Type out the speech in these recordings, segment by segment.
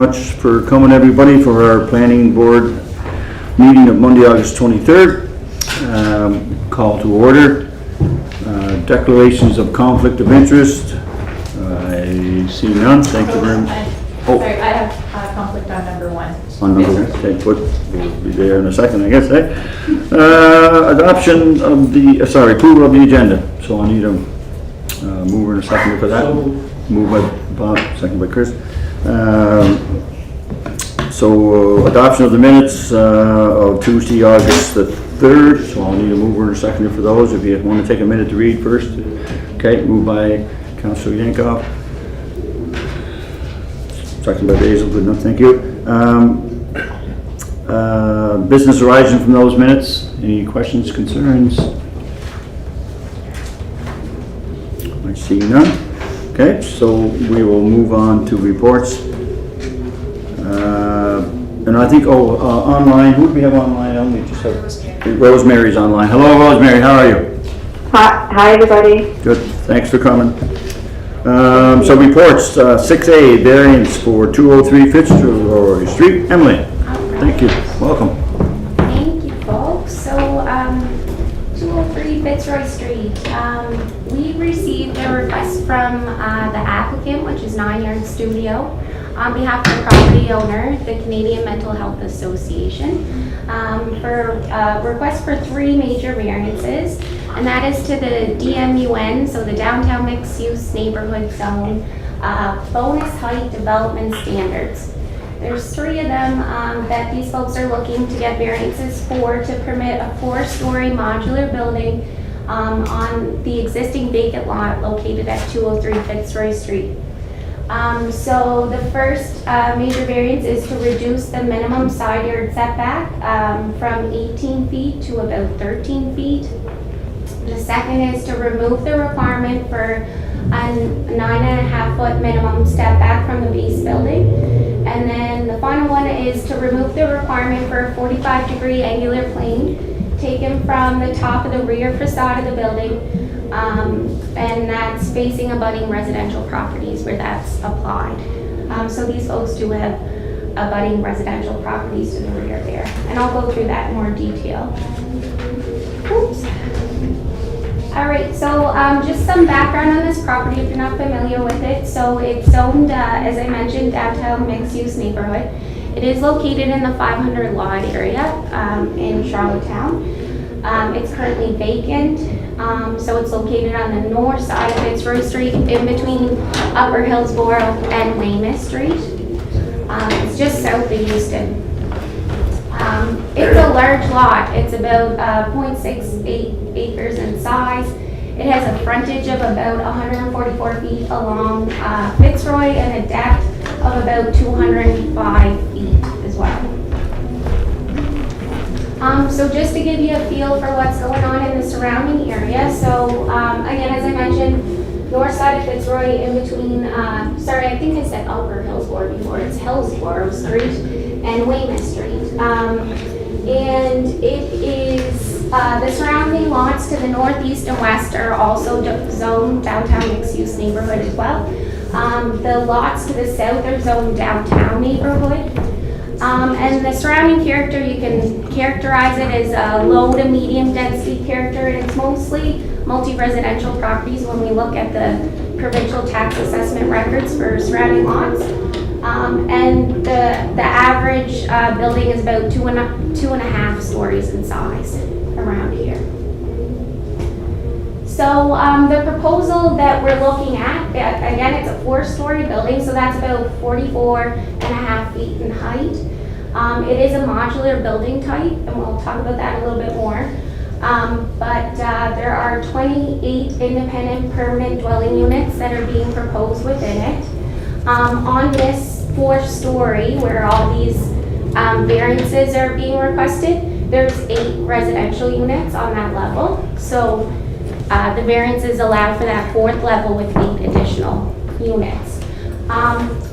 Much for coming, everybody, for our planning board meeting of Monday, August 23rd. Call to order. Declarations of conflict of interest. I see none. Thank you very much. Oh, Sorry, I have conflict on number one. on number one. Okay, we'll be there in a second, I guess. Adoption of the, approval of the agenda. So I need a mover and a seconder for that. Moved by Bob, second by Chris. Adoption of the minutes of Tuesday, August the 3rd. So I'll need a mover and a seconder for those. If you want to take a minute to read first. Okay, moved by Councilor Yankoff. Second by Basil, good enough, thank you. Business arising from those minutes. Any questions, concerns? I see none. Okay, so we will move on to reports. And I think, online, who do we have online? I only just have Rosemary's online. Hello, Rosemary, how are you? Hi, everybody. Good, thanks for coming. So reports, 6A, variance for 203 Fitzroy Street. Emily, thank you, welcome. Thank you, folks. So, 203 Fitzroy Street. We received a request from the applicant, which is 9 Yard Studio, on behalf of the property owner, the Canadian Mental Health Association, for request for 3 major variances, and that is to the DMUN, so the Downtown Mixed Use Neighborhood Zone, bonus height development standards. There's 3 of them that these folks are looking to get variances for to permit a 4-story modular building on the existing vacant lot located at 203 Fitzroy Street. So the first major variance is to reduce the minimum side yard setback from 18 feet to about 13 feet. The second is to remove the requirement for a 9.5 foot minimum step back from the base building. And then the final one is to remove the requirement for a 45-degree angular plane taken from the top of the rear facade of the building, and that's facing abutting residential properties where that's applied. So these folks do have abutting residential properties to the rear there, and I'll go through that in more detail. Oops. All right, so just some background on this property if you're not familiar with it. So it's zoned, as I mentioned, downtown mixed-use neighborhood. It is located in the 500 lot area in Charlottetown. It's currently vacant, so it's located on the north side of Fitzroy Street, in between Upper Hillsborough and Weymouth Street. It's just south of Houston. It's a large lot. It's about 0.68 acres in size. It has a frontage of about 144 feet along Fitzroy and a depth of about 205 feet as well. So just to give you a feel for what's going on in the surrounding area. So again, as I mentioned, north side of Fitzroy in between, sorry, I think I said Upper Hillsborough before. It's Hillsborough Street and Weymouth Street. And it is, the surrounding lots to the northeast and west are also zoned downtown mixed-use neighborhood as well. The lots to the south are zoned downtown neighborhood. And the surrounding character, you can characterize it as a low to medium density character, and it's mostly multi-residential properties when we look at the provincial tax assessment records for surrounding lots. And the average building is about two and a half stories in size around here. So the proposal that we're looking at, again, it's a 4-story building, so that's about 44.5 feet in height. It is a modular building type, and we'll talk about that a little bit more. But there are 28 independent permanent dwelling units that are being proposed within it. On this 4-story, where all these variances are being requested, there's 8 residential units on that level. So the variances allow for that 4th level with 8 additional units.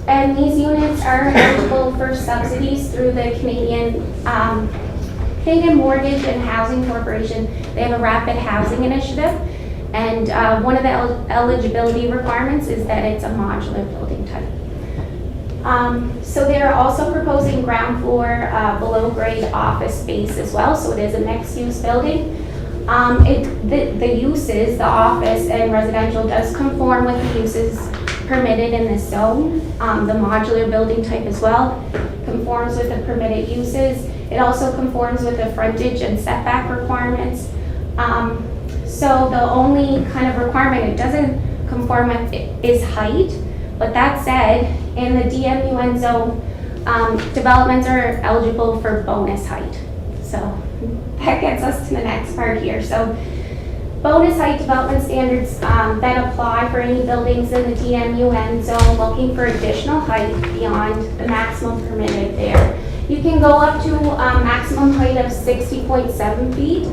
And these units are eligible for subsidies through the Canadian Mortgage and Housing Corporation. They have a rapid housing initiative, and one of the eligibility requirements is that it's a modular building type. So they're also proposing ground floor below grade office space as well, so it is a mixed use building. The uses, the office and residential does conform with the uses permitted in this zone. The modular building type as well conforms with the permitted uses. It also conforms with the frontage and setback requirements. So the only kind of requirement it doesn't conform with is height. But that said, in the DMUN zone, developments are eligible for bonus height. So that gets us to the next part here. So bonus height development standards that apply for any buildings in the DMUN zone looking for additional height beyond the maximum permitted there. You can go up to maximum height of 60.7 feet.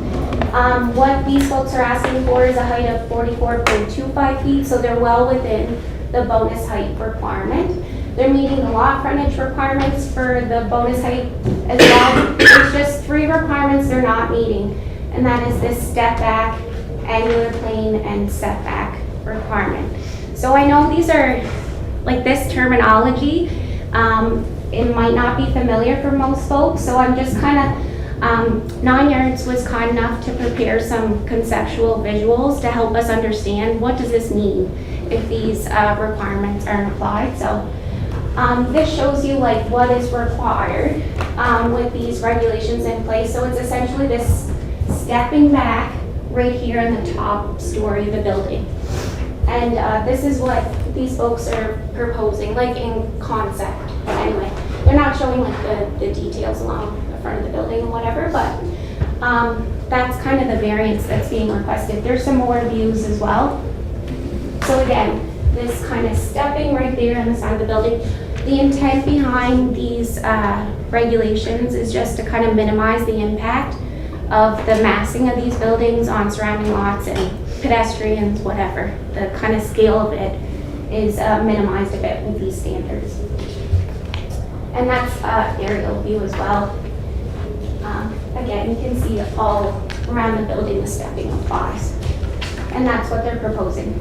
What these folks are asking for is a height of 44.25 feet, so they're well within the bonus height requirement. They're meeting the lot frontage requirements for the bonus height as well. There's just 3 requirements they're not meeting, and that is this step back, angular plane, and setback requirement. So I know these are, like, this terminology, it might not be familiar for most folks, so I'm just kind of, 9 Yards was kind enough to prepare some conceptual visuals to help us understand what does this mean if these requirements aren't applied. So this shows you like what is required with these regulations in place. So it's essentially this stepping back right here in the top story of the building. And this is what these folks are proposing, like in concept. But anyway, they're not showing like the details along the front of the building and whatever, but that's kind of the variance that's being requested. There's some more views as well. So again, this kind of stepping right there on the side of the building. The intent behind these regulations is just to kind of minimize the impact of the massing of these buildings on surrounding lots and pedestrians, whatever. The kind of scale of it is minimized a bit with these standards. And that's aerial view as well. Again, you can see it all around the building, the stepping applies. And that's what they're proposing.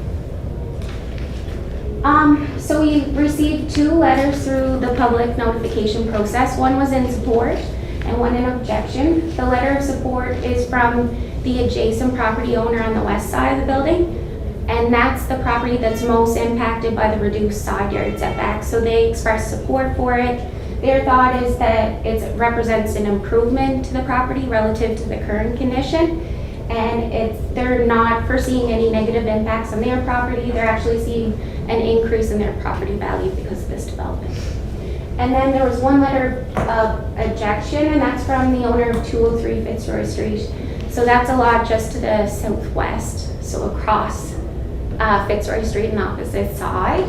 So we received 2 letters through the public notification process. One was in support and one in objection. The letter of support is from the adjacent property owner on the west side of the building, and that's the property that's most impacted by the reduced side yard setback. So they expressed support for it. Their thought is that it represents an improvement to the property relative to the current condition, and they're not foreseeing any negative impacts on their property. They're actually seeing an increase in their property value because of this development. And then there was one letter of objection, and that's from the owner of 203 Fitzroy Street. So that's a lot just to the southwest, so across Fitzroy Street on the opposite side.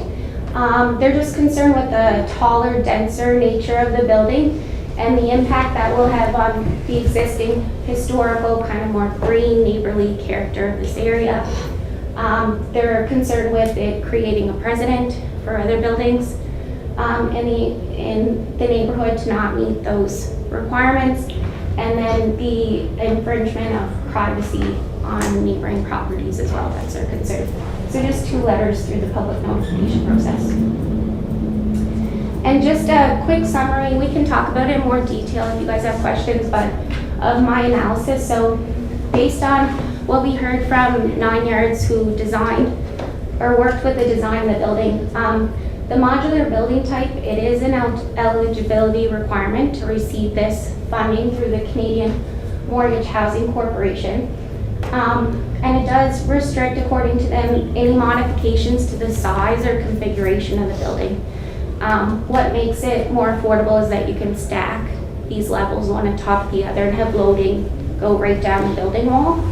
They're just concerned with the taller, denser nature of the building and the impact that will have on the existing historical, kind of more green, neighborly character of this area. They're concerned with it creating a precedent for other buildings in the neighborhood to not meet those requirements, and then the infringement of privacy on neighboring properties as well. That's their concern. So just 2 letters through the public notification process. And just a quick summary, we can talk about it in more detail if you guys have questions, but of my analysis. So based on what we heard from 9 Yards, who designed or worked with the design of the building, the modular building type, it is an eligibility requirement to receive this funding through the Canadian Mortgage Housing Corporation. And it does restrict, according to them, any modifications to the size or configuration of the building. What makes it more affordable is that you can stack these levels one on top of the other and have loading go right down the building wall.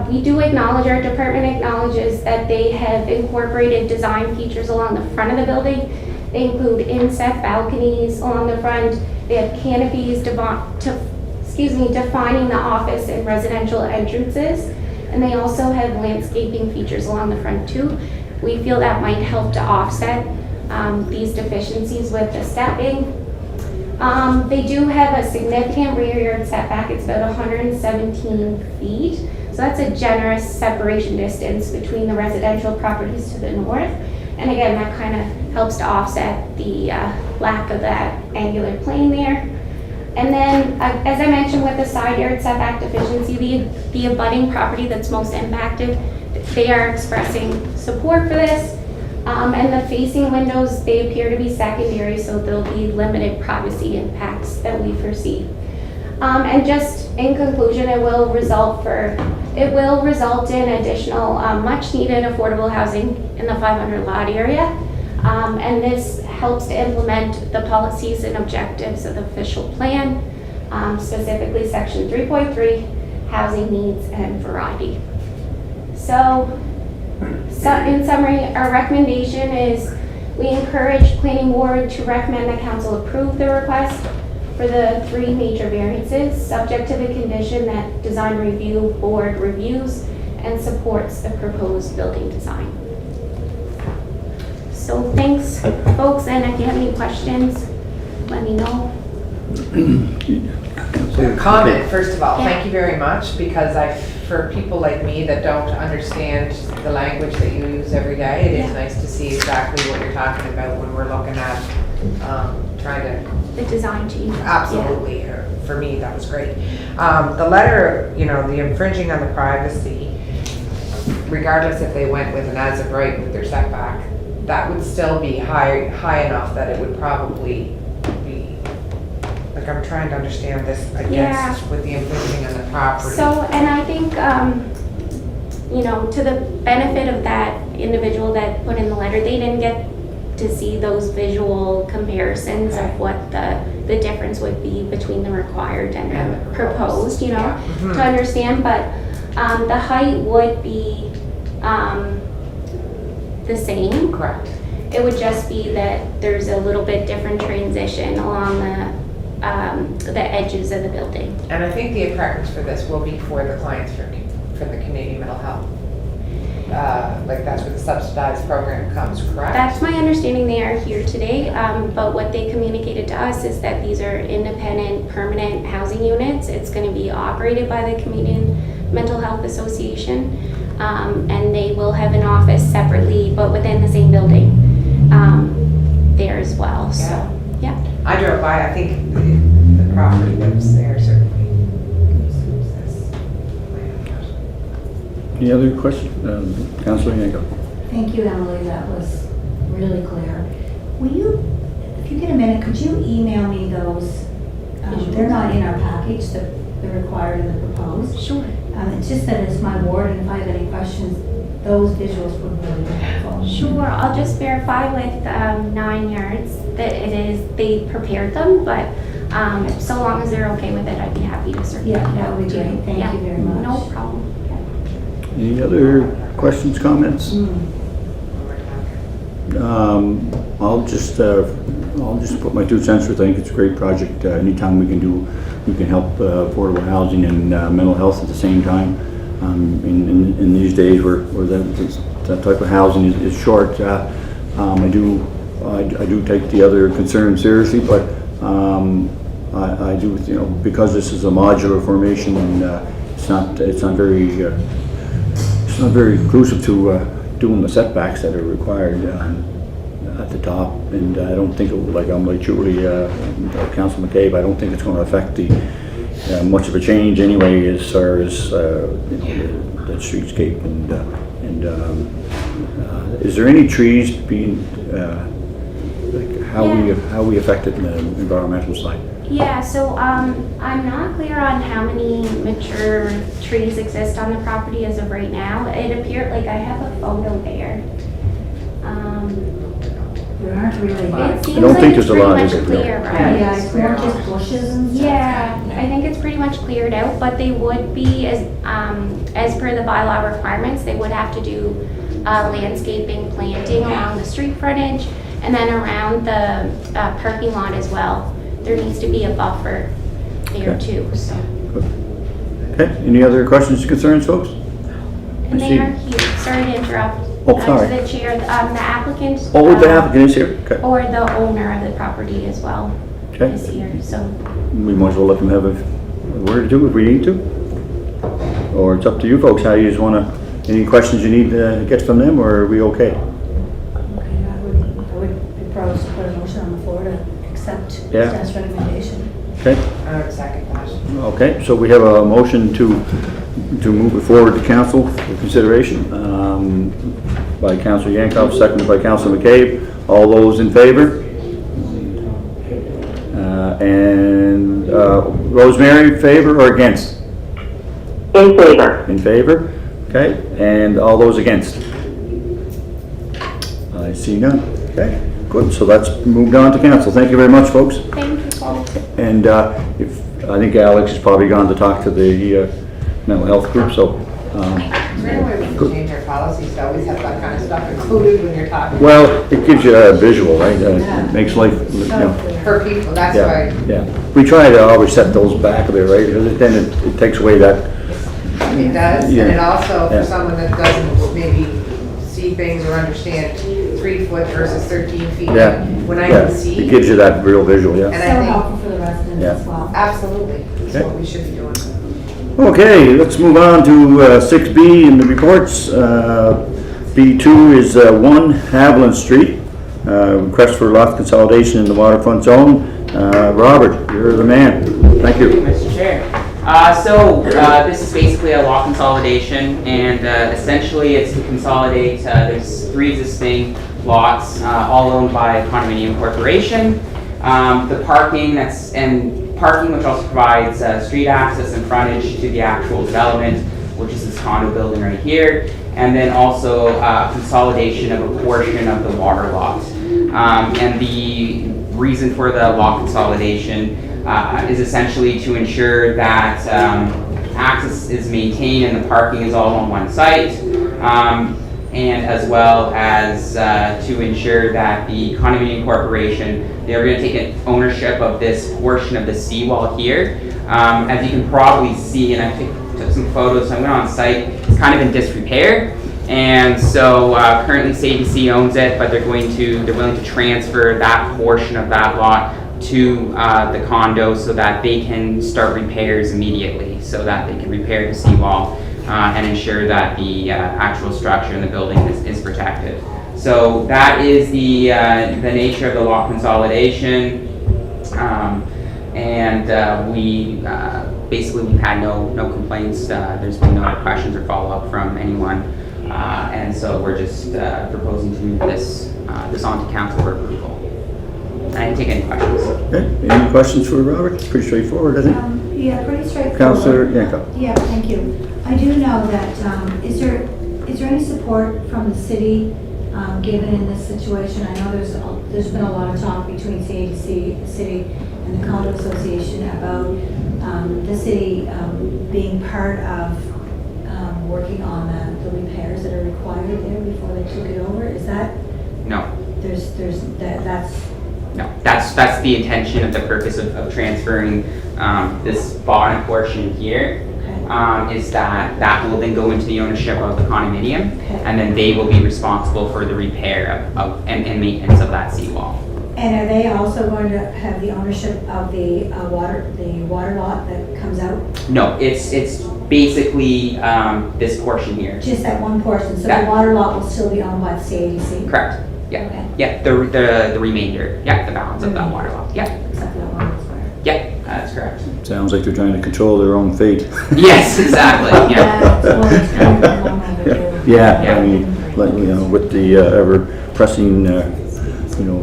We do acknowledge, our department acknowledges that they have incorporated design features along the front of the building. They include inset balconies along the front. They have canopies defining the office and residential entrances. And they also have landscaping features along the front too. We feel that might help to offset these deficiencies with the stepping. They do have a significant rear yard setback. It's about 117 feet. So that's a generous separation distance between the residential properties to the north. And again, that kind of helps to offset the lack of that angular plane there. And then, as I mentioned with the side yard setback deficiency, the abutting property that's most impacted, they are expressing support for this. And the facing windows, they appear to be secondary, so there'll be limited privacy impacts that we foresee. And just in conclusion, it will result in additional much needed affordable housing in the 500 lot area. And this helps to implement the policies and objectives of the official plan, specifically section 3.3, housing needs and variety. So in summary, our recommendation is we encourage planning board to recommend that council approve the request for the 3 major variances, subject to the condition that design review board reviews and supports the proposed building design. So thanks, folks, and if you have any questions, let me know. Comment, first of all, Yeah. thank you very much, because for people like me that don't understand the language that you use every day, it is Yeah. nice to see exactly what you're talking about when we're looking at trying to, The design change. absolutely, for me, that was great. The letter, the infringing on the privacy, regardless if they went with an as of right with their setback, that would still be high enough that it would probably be, like, I'm trying to understand this against with the infringing on the property. So, and I think, to the benefit of that individual that put in the letter, they didn't get to see those visual comparisons Okay. of what the difference would be between the required and And the the proposed, Yeah. Mhm. to understand, but the height would be the same. Correct. It would just be that there's a little bit different transition along the edges of the building. And I think the preference for this will be for the clients for the Canadian Mental Health. Like, that's where the subsidized program comes, correct? That's my understanding. They are here today, but what they communicated to us is that these are independent, permanent housing units. It's going to be operated by the Canadian Mental Health Association, and they will have an office separately, but within the same building there as well. So, yeah. I drove by, I think the property that was there certainly suits this plan. Any other questions? Councillor Yanko? Thank you, Emily, that was really clear. Will you, if you get a minute, could you email me those? They're not in our package, the required and the proposed. Sure. It's just that it's my ward, and if I have any questions, those visuals would really be helpful. Sure. I'll just verify with 9 yards that they prepared them, but so long as they're okay with it, I'd be happy to circulate Yeah, it that out would be to you. great. Thank Yeah. you very much. No problem. Yeah. Any other questions, comments? I'll just put my 2 cents worth. I think it's a great project. Anytime we can help affordable housing and mental health at the same time. In these days where that type of housing is short, I do take the other concerns seriously, but I do, because this is a modular formation and it's not very inclusive to doing the setbacks that are required at the top, and I don't think, I'm like Julie, Council McCabe, I don't think it's going to affect much of a change anyway as far as the streetscape and is there any trees being how we affect it in the environmental side? Yeah, so I'm not clear on how many mature trees exist on the property as of right now. It appeared like I have a photo there. There aren't really. It seems don't like think it's there's a lot, pretty is much it? clear, No. right? Yeah, it's more just bushes and stuff. Yeah, I think it's pretty much cleared out, but they would be, as per the bylaw requirements, they would have to do landscaping, planting along the street frontage, and then around the parking lot as well. There needs to be a buffer there Okay. too, so. Okay, any other questions or concerns, folks? And they are here, sorry to interrupt. Oh, sorry. To the chair, the applicant. Oh, the applicant is here, okay. Or the owner of the property as well Okay. is here, so. We might as well let them have a word or two if we need to. Or it's up to you folks, how you just want to, any questions you need to get from them, or are we okay? Okay, I would Yeah, Staff's recommendation. okay. I would second that. Okay, so we have a motion to move it forward to council for consideration, by Councillor Yankoff, seconded by Councillor McCabe. All those in favor? And Rosemary, favor or against? In favor. In favor? Okay, and all those against? I see none. Okay, good, so that's moved on to council. Thank you very much, folks. Thank you, folks. And I think Alex has probably gone to talk to the mental health group, so. Is there any way we can change our policies to always have that kind of stuff included when you're talking? Well, it gives you a visual, right? It makes life, you know, For people, that's yeah, why, yeah. We try to always set those back a bit, right? Because then it takes away that, it does, and Yeah. it also, Yeah. for someone that doesn't maybe see things or understand 3 foot versus 13 feet. yeah. When I yeah, can see. It gives you that real visual, yeah. And So I think- helpful for the residents Yeah. as well. Absolutely, that's Okay. what we should be doing. Okay, let's move on to 6B in the reports. B2 is 1 Haviland Street, request for lot consolidation in the waterfront zone. Robert, you're the man. Thank you. Mr. Chair. This is basically a lot consolidation, and essentially it's to consolidate, there's 3 existing lots, all owned by a condominium corporation. The parking parking which also provides street access and frontage to the actual development, which is this condo building right here, and then also consolidation of a portion of the water lot. And the reason for the lot consolidation is essentially to ensure that access is maintained and the parking is all on one site, and as well as to ensure that the condominium corporation, they're going to take ownership of this portion of the seawall here. As you can probably see, and I took some photos, so I went on site, it's kind of in disrepair. And so currently CDC owns it, but they're willing to transfer that portion of that lot to the condo so that they can start repairs immediately, so that they can repair the seawall and ensure that the actual structure in the building is protected. So that is the nature of the lot consolidation, basically we've had no complaints. There's been no questions or follow-up from anyone, and so we're just proposing to move this on to council for approval. I didn't take any questions. Okay, any questions for Robert? Pretty straightforward, I think. Yeah, pretty straightforward. Councillor Yankoff. Yeah, thank you. I do know that, is there any support from the city, given in this situation? I know there's been a lot of talk between CADC, the city, and the condo association about the city being part of working on the repairs that are required there before they took it over. Is that, No. No, that's the intention of the purpose of transferring this bottom portion here, okay. is that will then go into the ownership of the condominium, Okay. and then they will be responsible for the repair and maintenance of that seawall. And are they also going to have the ownership of the water lot that comes out? No, it's basically this portion here. Just that one portion, so the That- water lot will still be owned by the CADC? Correct. Yeah. Okay. Yeah. The remainder. Yeah. The balance of that water lot. Yeah. Except for that one that's where. Yeah. That's correct. Sounds like they're trying to control their own fate. Yes. Exactly. Yeah. Well, it's kind of long overdue. Yeah, I mean, like, you know, with the ever pressing,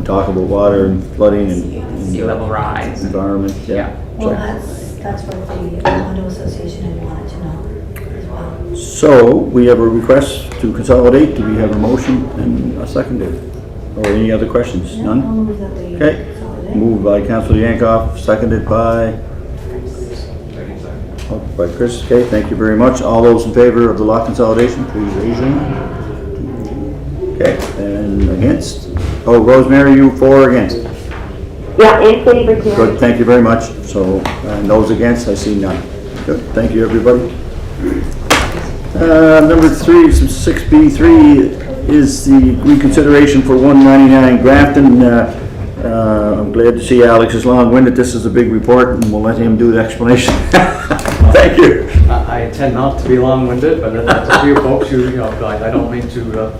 talk about water and flooding and Sea level rise. environment, yeah. Well, that's what the condo association had wanted to know as well. So, we have a request to consolidate. Do we have a motion and a seconder? Or any other questions? Yeah, I'll None? move that we Okay. consolidate. Moved by Councillor Yankoff, seconded by? Oh, by Chris. Okay, thank you very much. All those in favor of the lot consolidation, please raise your hand. Okay, and against? Oh, Rosemary, you for or against? Yeah, in favor, Terry. Good, thank you very much. So, and those against, I see none. Good, thank you, everybody. Number 3, 6B3 is the reconsideration for 199 Grafton. I'm glad to see Alex is long-winded. This is a big report, and we'll let him do the explanation. Thank you. I tend not to be long-winded, but that's a few folks, I don't mean to,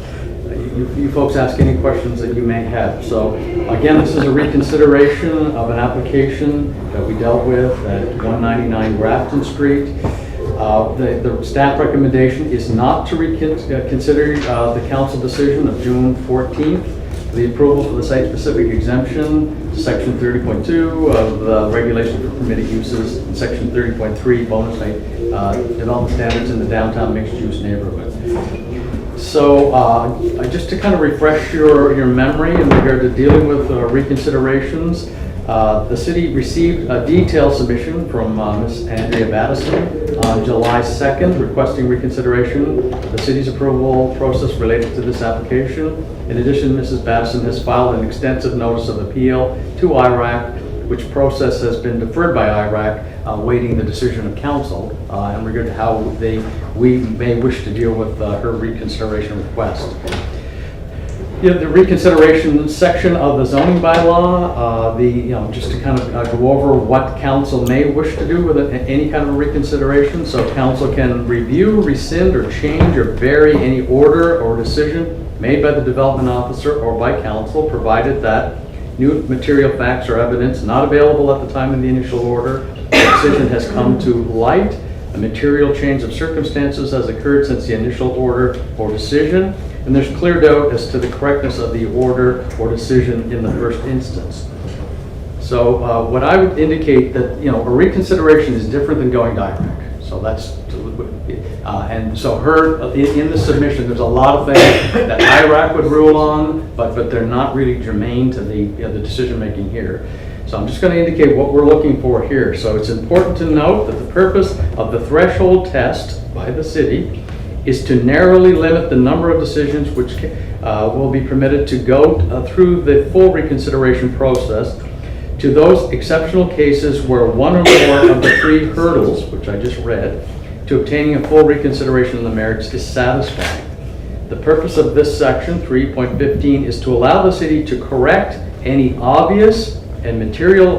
you folks ask any questions that you may have. So again, this is a reconsideration of an application that we dealt with at 199 Grafton Street. The staff recommendation is not to consider the council decision of June 14th, the approval for the site-specific exemption, section 30.2 of the regulation for permitted uses, and section 30.3 bonus site development standards in the downtown mixed-use neighborhood. So just to kind of refresh your memory in regard to dealing with reconsiderations, the city received a detailed submission from Ms. Andrea Battison on July 2nd requesting reconsideration of the city's approval process related to this application. In addition, Mrs. Battison has filed an extensive notice of appeal to IRAC, which process has been deferred by IRAC, awaiting the decision of council in regard to how we may wish to deal with her reconsideration request. The reconsideration section of the zoning bylaw, just to kind of go over what council may wish to do with any kind of reconsideration. So council can review, rescind, or change or vary any order or decision made by the development officer or by council, provided that new material facts or evidence not available at the time of the initial order, the decision has come to light, a material change of circumstances has occurred since the initial order or decision, and there's clear doubt as to the correctness of the order or decision in the first instance. So what I would indicate that, a reconsideration is different than going direct. So that's, and so in the submission, there's a lot of things that IRAC would rule on, but they're not really germane to the decision making here. So I'm just going to indicate what we're looking for here. So it's important to note that the purpose of the threshold test by the city is to narrowly limit the number of decisions which will be permitted to go through the full reconsideration process to those exceptional cases where one or more of the three hurdles, which I just read, to obtaining a full reconsideration of the merits is satisfied. The purpose of this section, 3.15, is to allow the city to correct any obvious and material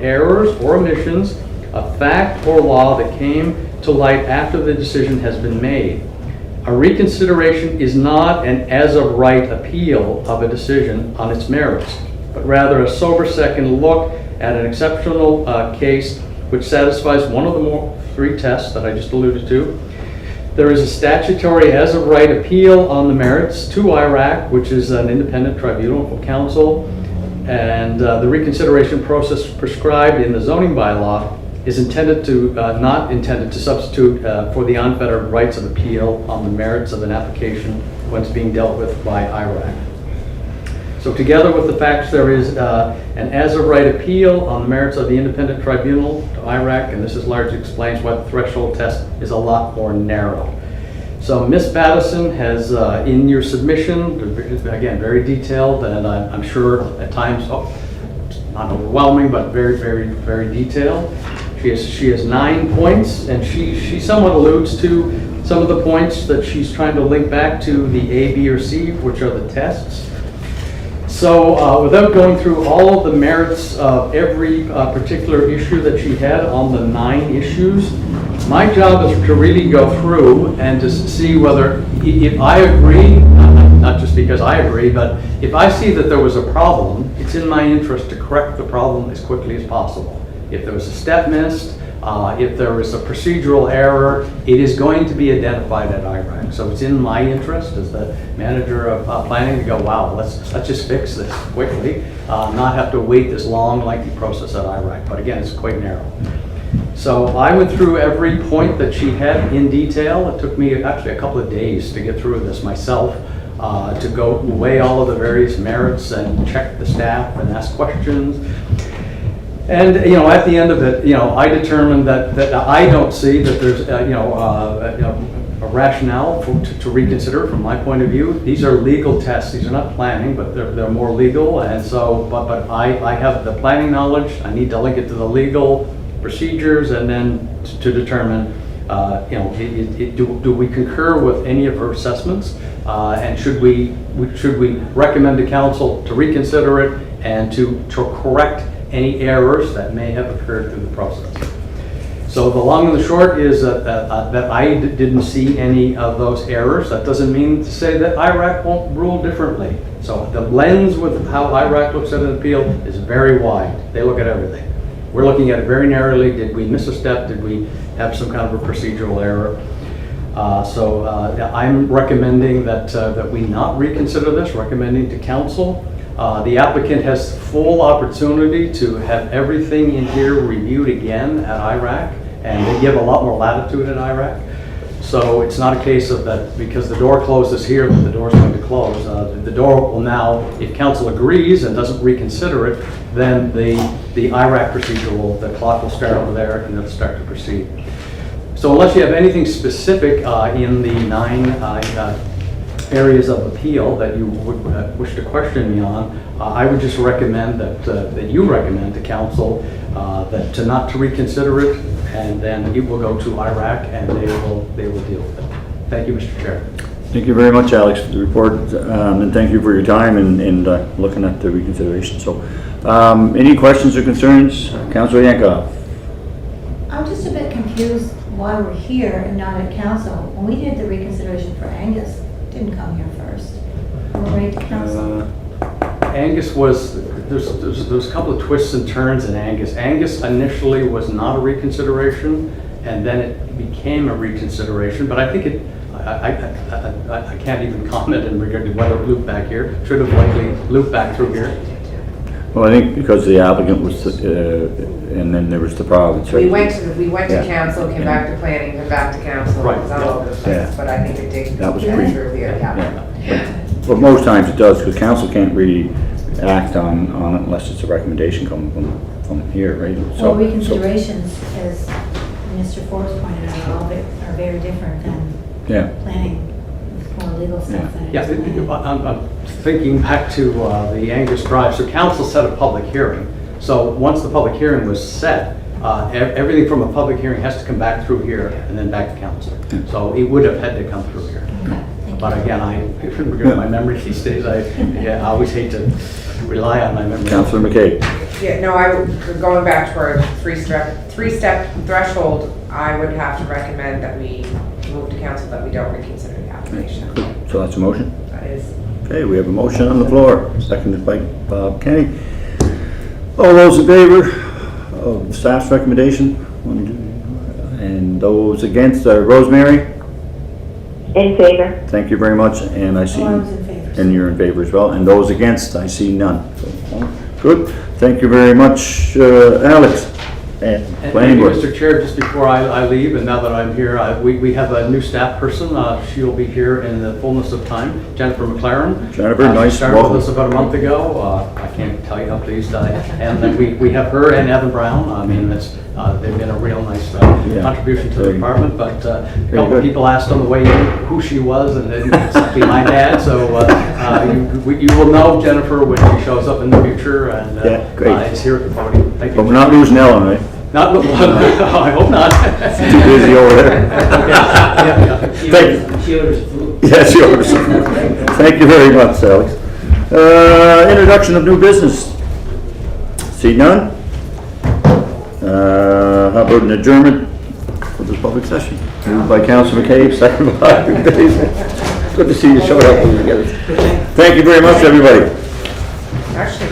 errors or omissions of fact or law that came to light after the decision has been made. A reconsideration is not an as-of-right appeal of a decision on its merits, but rather a sober second look at an exceptional case which satisfies one of the three tests that I just alluded to. There is a statutory as-of-right appeal on the merits to IRAC, which is an independent tribunal for council, and the reconsideration process prescribed in the zoning bylaw is not intended to substitute for the unfettered rights of appeal on the merits of an application when it's being dealt with by IRAC. So together with the facts, there is an as-of-right appeal on the merits of the independent tribunal to IRAC, and this is largely explains why the threshold test is a lot more narrow. So Ms. Battison has, in your submission, again, very detailed, and I'm sure at times, not overwhelming, but very, very, very detailed. She has 9 points, and she somewhat alludes to some of the points that she's trying to link back to the A, B, or C, which are the tests. So without going through all of the merits of every particular issue that she had on the 9 issues, my job is to really go through and to see whether, if I agree, not just because I agree, but if I see that there was a problem, it's in my interest to correct the problem as quickly as possible. If there was a step missed, if there was a procedural error, it is going to be identified at IRAC. So it's in my interest as the manager of planning to go, wow, let's just fix this quickly, not have to wait this long, lengthy process at IRAC. But again, it's quite narrow. So I went through every point that she had in detail. It took me actually a couple of days to get through this myself, to go weigh all of the various merits and check the staff and ask questions. And at the end of it, I determined that I don't see that there's a rationale to reconsider from my point of view. These are legal tests. These are not planning, but they're more legal. And so, but I have the planning knowledge. I need to link it to the legal procedures, and then to determine, do we concur with any of her assessments, and should we recommend to council to reconsider it and to correct any errors that may have occurred through the process. So the long and the short is that I didn't see any of those errors. That doesn't mean to say that IRAC won't rule differently. So the lens with how IRAC looks at an appeal is very wide. They look at everything. We're looking at it very narrowly. Did we miss a step? Did we have some kind of a procedural error? So I'm recommending that we not reconsider this, recommending to council. The applicant has full opportunity to have everything in here reviewed again at IRAC, and they give a lot more latitude at IRAC. So it's not a case of that because the door closes here, that the door is going to close. The door will now, if council agrees and doesn't reconsider it, then the IRAC procedure the clock will start over there and it'll start to proceed. So unless you have anything specific in the 9 areas of appeal that you would wish to question me on, I would just recommend that you recommend to council that not to reconsider it, and then it will go to IRAC and they will deal with it. Thank you, Mr. Chair. Thank you very much, Alex, for the report, and thank you for your time and looking at the reconsideration. So, any questions or concerns? Councilor Yankoff? I'm just a bit confused why we're here and not at council. When we did the reconsideration for Angus, didn't come here first. We're ready to council. Angus was, there's a couple of twists and turns in Angus. Angus initially was not a reconsideration, and then it became a reconsideration, but I think I can't even comment in regard to whether it looped back here. Should have likely looped back through here. Well, I think because the applicant was, and then there was the province, right? We went to Yeah. council, came back to planning, then back to council, Right. it was all over the Yeah. place, but I think it did. That was go pretty- through here, yeah. But most times it does, because council can't really act on it unless it's a recommendation coming from here, right? Well, reconsiderations, as Mr. Forbes pointed out, all of it are very different than Yeah, planning, it's more legal stuff than it Yeah, is planning. I'm thinking back to the Angus Drive. So council set a public hearing. So once the public hearing was set, everything from a public hearing has to come back through here and then back to council. So it would have had to come through here. Okay, thank But you. again, in regard to my memory these days, I always hate to rely on my memory. Councilor McKay? Yeah, no, going back to our three-step threshold, I would have to recommend that we move to council that we don't reconsider the application. So that's a motion? That is. Okay, we have a motion on the floor, seconded by Bob Kenny. All those in favor of staff's recommendation? And those against, Rosemary? In favor. Thank you very much, and I see. Oh, I was in favor. And you're in favor as well, and those against, I see none. So, good, thank you very much, Alex. And And planning maybe, board. Mr. Chair, just before I leave, and now that I'm here, we have a new staff person. She'll be here in the fullness of time, Jennifer McLaren. Jennifer, She nice, started welcome. with us about a month ago. I can't tell you how pleased I am. And then we have her and Evan Brown. I mean, they've been a real nice contribution to the Very- department, but a couple good. of people asked on the way in who she was, and then it's be my dad, so you will know Jennifer when she shows up in the future, and Yeah, great. is here at the podium. Thank But you. we're not losing Ellen, right? Not, I hope not. Too busy over there. Yeah. She orders food. Yes, yours. Thank you very much, Alex. Introduction of new business. See none? How about an adjournment for this public session? Moved by Councilor McCabe, second by Dave. Good to see you showed up when you get it. Thank you very much, everybody. Actually,